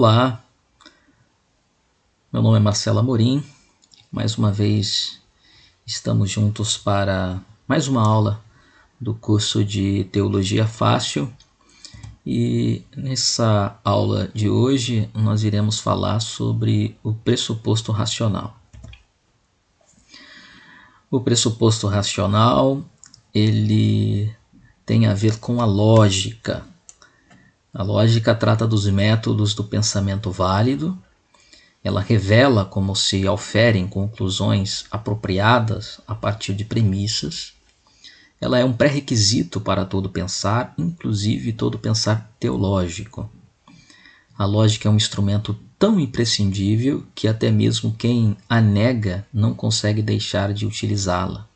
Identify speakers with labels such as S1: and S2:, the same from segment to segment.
S1: Olá, meu nome é Marcelo Amorim. Mais uma vez estamos juntos para mais uma aula do curso de Teologia Fácil. E nessa aula de hoje nós iremos falar sobre o pressuposto racional. O pressuposto racional, ele tem a ver com a lógica. A lógica trata dos métodos do pensamento válido. Ela revela como se auferem conclusões apropriadas a partir de premissas. Ela é um pré-requisito para todo pensar, inclusive todo pensar teológico. A lógica é um instrumento tão imprescindível que até mesmo quem a nega não consegue deixar de utilizá-la,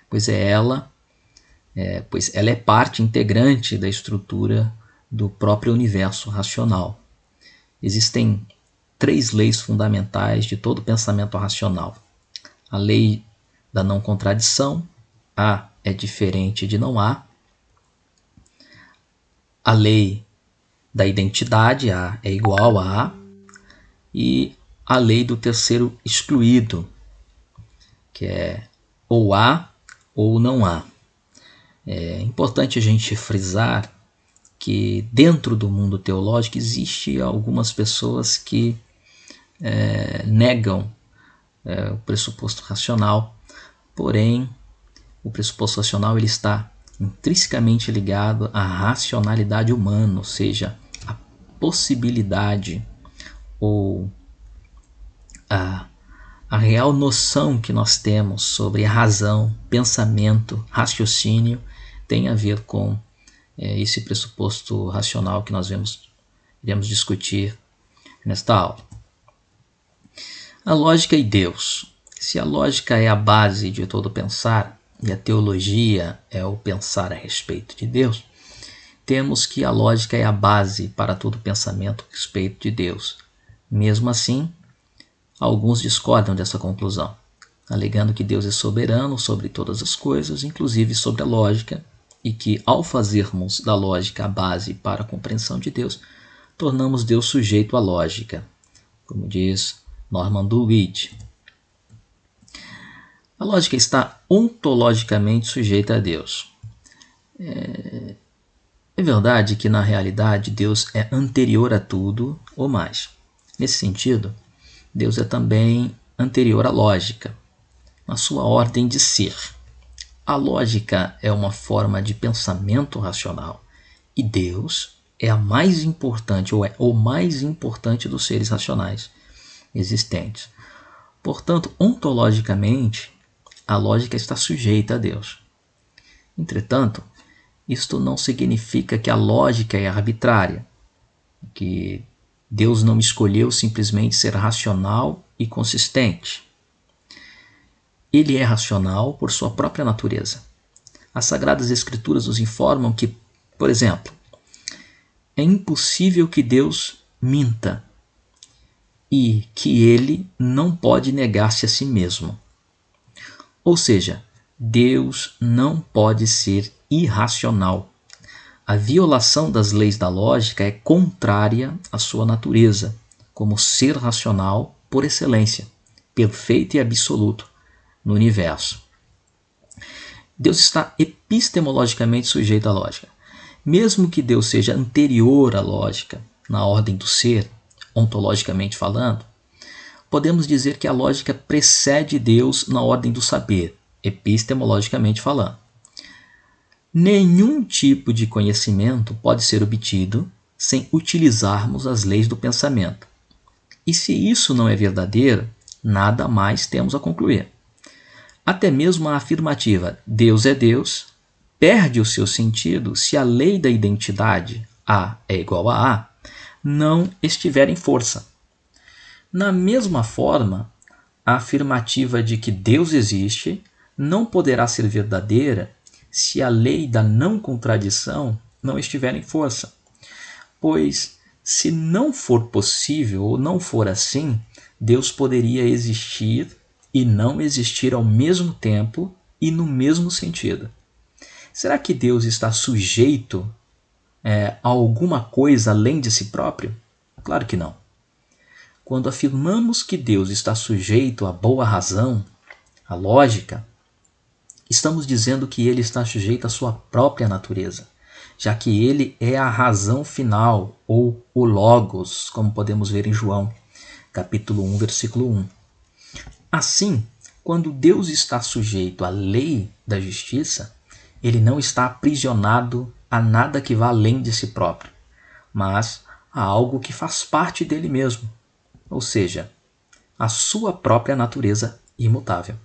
S1: pois ela é parte integrante da estrutura do próprio universo racional. Existem 3 leis fundamentais de todo pensamento racional. A lei da não contradição, A é diferente de não A. A lei da identidade, A é igual a A. E a lei do terceiro excluído, que é ou há ou não há. É importante a gente frisar que dentro do mundo teológico existe algumas pessoas que negam o pressuposto racional, porém o pressuposto racional ele está intrinsecamente ligado à racionalidade humana, ou seja, à possibilidade ou a real noção que nós temos sobre razão, pensamento, raciocínio tem a ver com esse pressuposto racional que nós iremos discutir nesta aula. A lógica e Deus. Se a lógica é a base de todo pensar e a teologia é o pensar a respeito de Deus, temos que a lógica é a base para todo pensamento a respeito de Deus. Mesmo assim, alguns discordam dessa conclusão, alegando que Deus é soberano sobre todas as coisas, inclusive sobre a lógica, e que, ao fazermos da lógica a base para a compreensão de Deus, tornamos Deus sujeito à lógica, como diz Norman Dewey. A lógica está ontologicamente sujeita a Deus. É verdade que, na realidade, Deus é anterior a tudo ou mais. Nesse sentido, Deus é também anterior à lógica, na sua ordem de ser. A lógica é uma forma de pensamento racional e Deus é a mais importante ou é o mais importante dos seres racionais existentes. Portanto, ontologicamente, a lógica está sujeita a Deus. Entretanto, isto não significa que a lógica é arbitrária, que Deus não escolheu simplesmente ser racional e consistente. Ele é racional por sua própria natureza. As Sagradas Escrituras nos informam que, por exemplo, é impossível que Deus minta e que ele não pode negar-se a si mesmo. Ou seja, Deus não pode ser irracional. A violação das leis da lógica é contrária à sua natureza, como ser racional por excelência, perfeito e absoluto no universo. Deus está epistemologicamente sujeito à lógica. Mesmo que Deus seja anterior à lógica, na ordem do ser, ontologicamente falando, podemos dizer que a lógica precede Deus na ordem do saber, epistemologicamente falando. Nenhum tipo de conhecimento pode ser obtido sem utilizarmos as leis do pensamento. E se isso não é verdadeiro, nada mais temos a concluir. Até mesmo a afirmativa Deus é Deus perde o seu sentido se a lei da identidade, A é igual a A, não estiver em força. Na mesma forma, a afirmativa de que Deus existe não poderá ser verdadeira se a lei da não contradição não estiver em força. Pois, se não for possível ou não for assim, Deus poderia existir e não existir ao mesmo tempo e no mesmo sentido. Será que Deus está sujeito a alguma coisa além de si próprio? Claro que não. Quando afirmamos que Deus está sujeito à boa razão, à lógica, estamos dizendo que ele está sujeito à sua própria natureza, já que ele é a razão final, ou o Logos, como podemos ver em João, capítulo 1, versículo 1. Assim, quando Deus está sujeito à lei da justiça, ele não está aprisionado a nada que vá além de si próprio, mas a algo que faz parte dele mesmo, ou seja, a sua própria natureza imutável.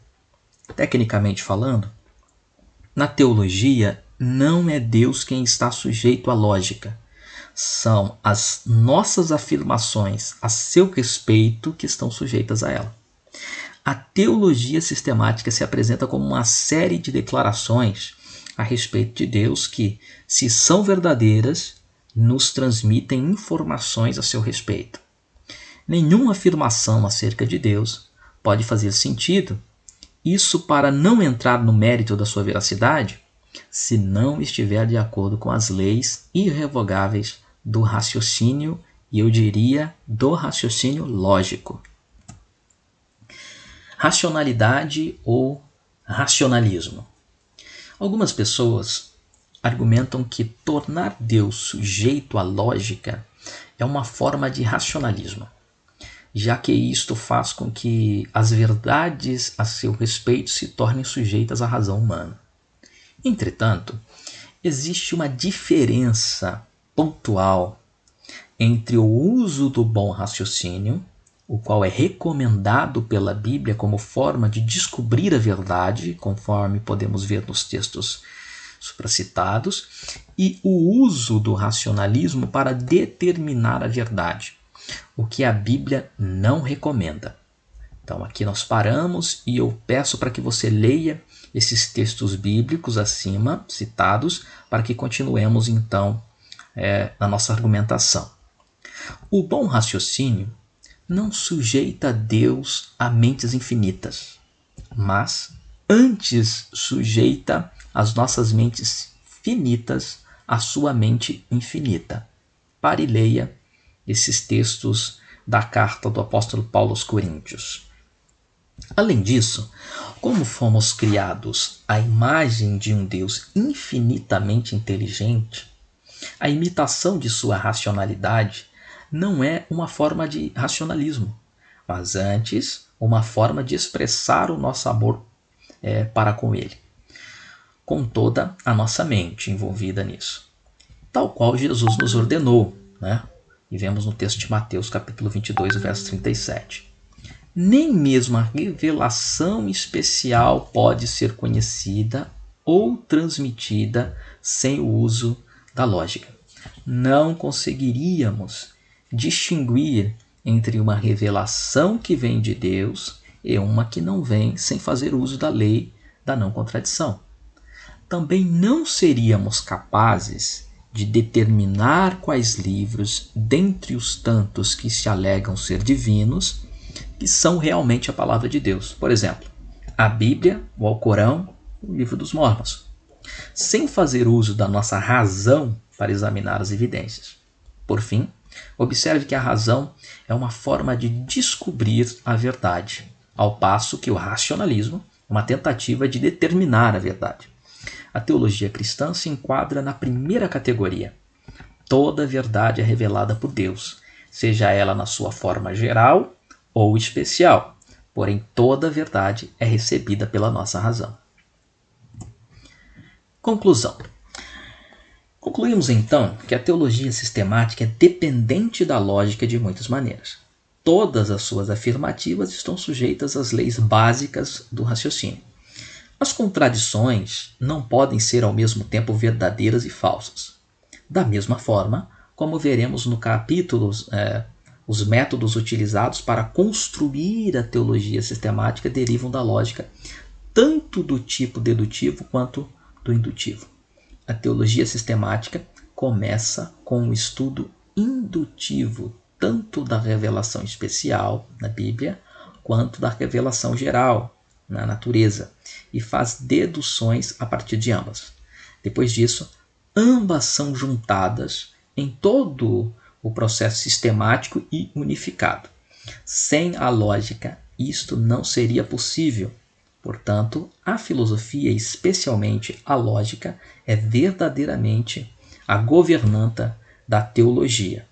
S1: Tecnicamente falando, na teologia, não é Deus quem está sujeito à lógica. São as nossas afirmações a seu respeito que estão sujeitas a ela. A teologia sistemática se apresenta como uma série de declarações a respeito de Deus que, se são verdadeiras, nos transmitem informações a seu respeito. Nenhuma afirmação acerca de Deus pode fazer sentido, isso para não entrar no mérito da sua veracidade, se não estiver de acordo com as leis irrevogáveis do raciocínio, e eu diria do raciocínio lógico. Racionalidade ou racionalismo. Algumas pessoas argumentam que tornar Deus sujeito à lógica é uma forma de racionalismo, já que isto faz com que as verdades a seu respeito se tornem sujeitas à razão humana. Entretanto, existe uma diferença pontual entre o uso do bom raciocínio, o qual é recomendado pela Bíblia como forma de descobrir a verdade, conforme podemos ver nos textos supracitados, e o uso do racionalismo para determinar a verdade, o que a Bíblia não recomenda. Então aqui nós paramos e eu peço para que você leia esses textos bíblicos acima citados para que continuemos então na nossa argumentação. O bom raciocínio não sujeita Deus a mentes infinitas, mas antes sujeita as nossas mentes finitas à sua mente infinita. Pare e leia esses textos da carta do apóstolo Paulo aos Coríntios. Além disso, como fomos criados à imagem de um Deus infinitamente inteligente, a imitação de sua racionalidade não é uma forma de racionalismo, mas antes uma forma de expressar o nosso amor para com ele, com toda a nossa mente envolvida nisso, tal qual Jesus nos ordenou, né? E vemos no texto de Mateus, capítulo 22, verso 37. Nem mesmo a revelação especial pode ser conhecida ou transmitida sem o uso da lógica. Não conseguiríamos distinguir entre uma revelação que vem de Deus e uma que não vem sem fazer uso da lei da não contradição. Também não seríamos capazes de determinar quais livros, dentre os tantos que se alegam ser divinos, que são realmente a palavra de Deus. Por exemplo, a Bíblia, o Alcorão, o Livro dos Mormons, sem fazer uso da nossa razão para examinar as evidências. Por fim, observe que a razão é uma forma de descobrir a verdade, ao passo que o racionalismo é uma tentativa de determinar a verdade. A teologia cristã se enquadra na primeira categoria. Toda verdade é revelada por Deus, seja ela na sua forma geral ou especial, porém toda verdade é recebida pela nossa razão. Conclusão. Concluímos então que a teologia sistemática é dependente da lógica de muitas maneiras. Todas as suas afirmativas estão sujeitas às leis básicas do raciocínio. As contradições não podem ser ao mesmo tempo verdadeiras e falsas. Da mesma forma, como veremos no capítulo, os métodos utilizados para construir a teologia sistemática derivam da lógica, tanto do tipo dedutivo quanto do indutivo. A teologia sistemática começa com um estudo indutivo, tanto da revelação especial na Bíblia, quanto da revelação geral na natureza, e faz deduções a partir de ambas. Depois disso, ambas são juntadas em todo o processo sistemático e unificado. Sem a lógica, isto não seria possível. Portanto, a filosofia, especialmente a lógica, é verdadeiramente a governanta da teologia.